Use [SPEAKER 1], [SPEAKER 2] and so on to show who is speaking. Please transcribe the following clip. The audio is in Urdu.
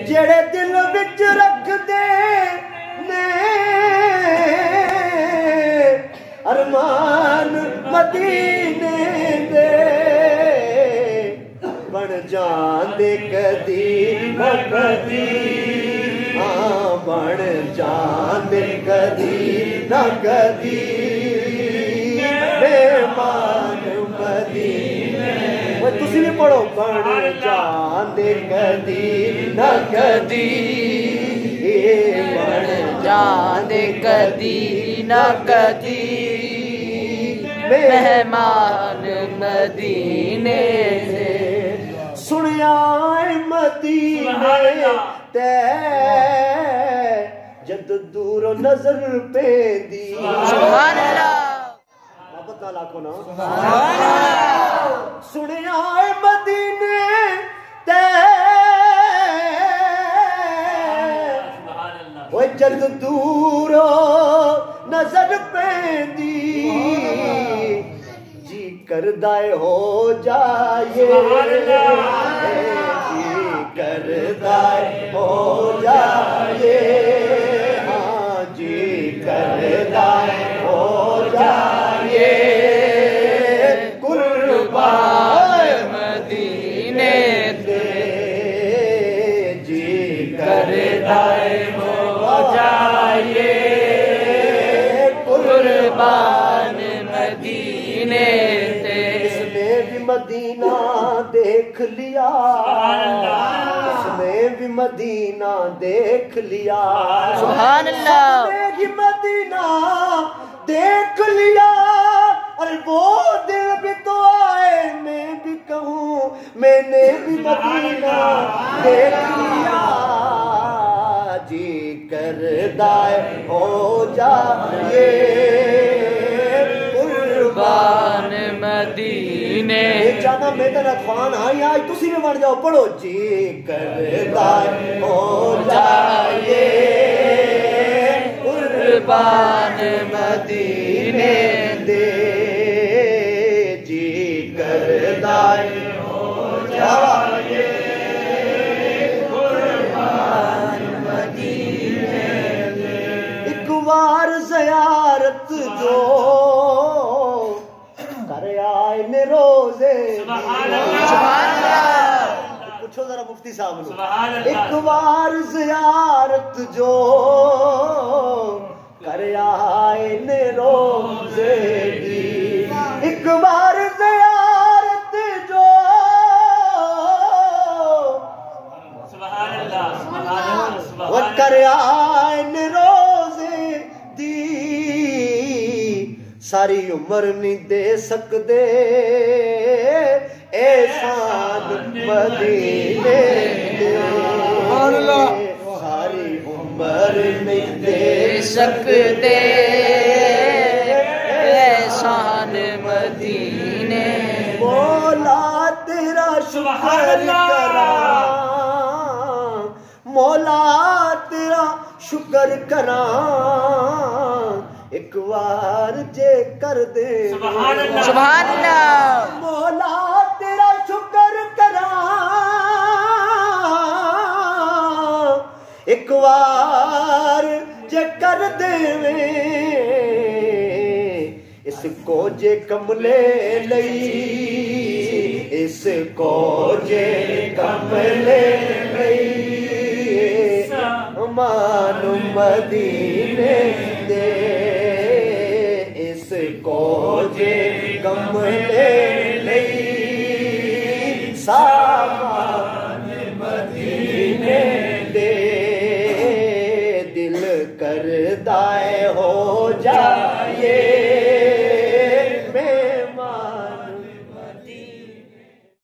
[SPEAKER 1] جڑے دل وچ رکھ دے نے ارمان مدینے دے بن جاندے کدی نہ کدی بن جاندے کدی نہ کدی مہمان مدینے تسی بھی پڑھو بن جاندے کدی نہ کدی بن
[SPEAKER 2] جاندے کدی نہ کدی مہمان مدینے سے
[SPEAKER 1] سنیا مدینے تے جد دور نظر پیندی
[SPEAKER 2] سبحان اللہ
[SPEAKER 1] محبت نال آکھو نا سنیا مدینے تے وہ جد دور نظر پیندی جی کردائے ہو جائے جی کردائے ہو جائے ہاں جی کردائے ہو جائے قربان
[SPEAKER 2] مدینے
[SPEAKER 1] دے جی کردائے ہو جائے
[SPEAKER 2] قربان مدینے سے
[SPEAKER 1] اس نے بھی مدینہ دیکھ لیا اس نے بھی مدینہ دیکھ لیا
[SPEAKER 2] سبحان اللہ
[SPEAKER 1] اس نے بھی مدینہ دیکھ لیا اور وہ دل بھی تو آئے میں بھی کہوں میں نے بھی مدینہ دیکھ لیا جی کردائے ہو جائے
[SPEAKER 2] قربان مدینے
[SPEAKER 1] جانا میدان اطفان آئی آئی تسی بھی بڑھ جاؤ پڑھو جی کردائے ہو جائے
[SPEAKER 2] قربان مدینے
[SPEAKER 1] دے جی کردائے ہو جائے
[SPEAKER 2] قربان مدینے
[SPEAKER 1] ایک بار زیارت جو کر آئے نے روزے
[SPEAKER 2] سبحان اللہ
[SPEAKER 1] پوچھو ذرا مفتی صاحب نے ایک بار زیارت جو کر آئے نے روزے دی ایک بار زیارت جو وہ کر آئے نے روزے دی ساری عمر نہیں دے سکدے احسان مدینے دے ساری عمر نہیں دے
[SPEAKER 2] سکتے احسان مدینے
[SPEAKER 1] مولا تیرا شکر کراں مولا تیرا شکر کراں ایک بار جے کر دے
[SPEAKER 2] سبحان اللہ
[SPEAKER 1] مولا تیرا شکر کراں ایک بار جے کر دے اس کو جے کملے لئی اس کو جے کملے لئی مان مدینے دے اس کو جے کملے لئی سامان مدینے دے دل کردائے ہو جائے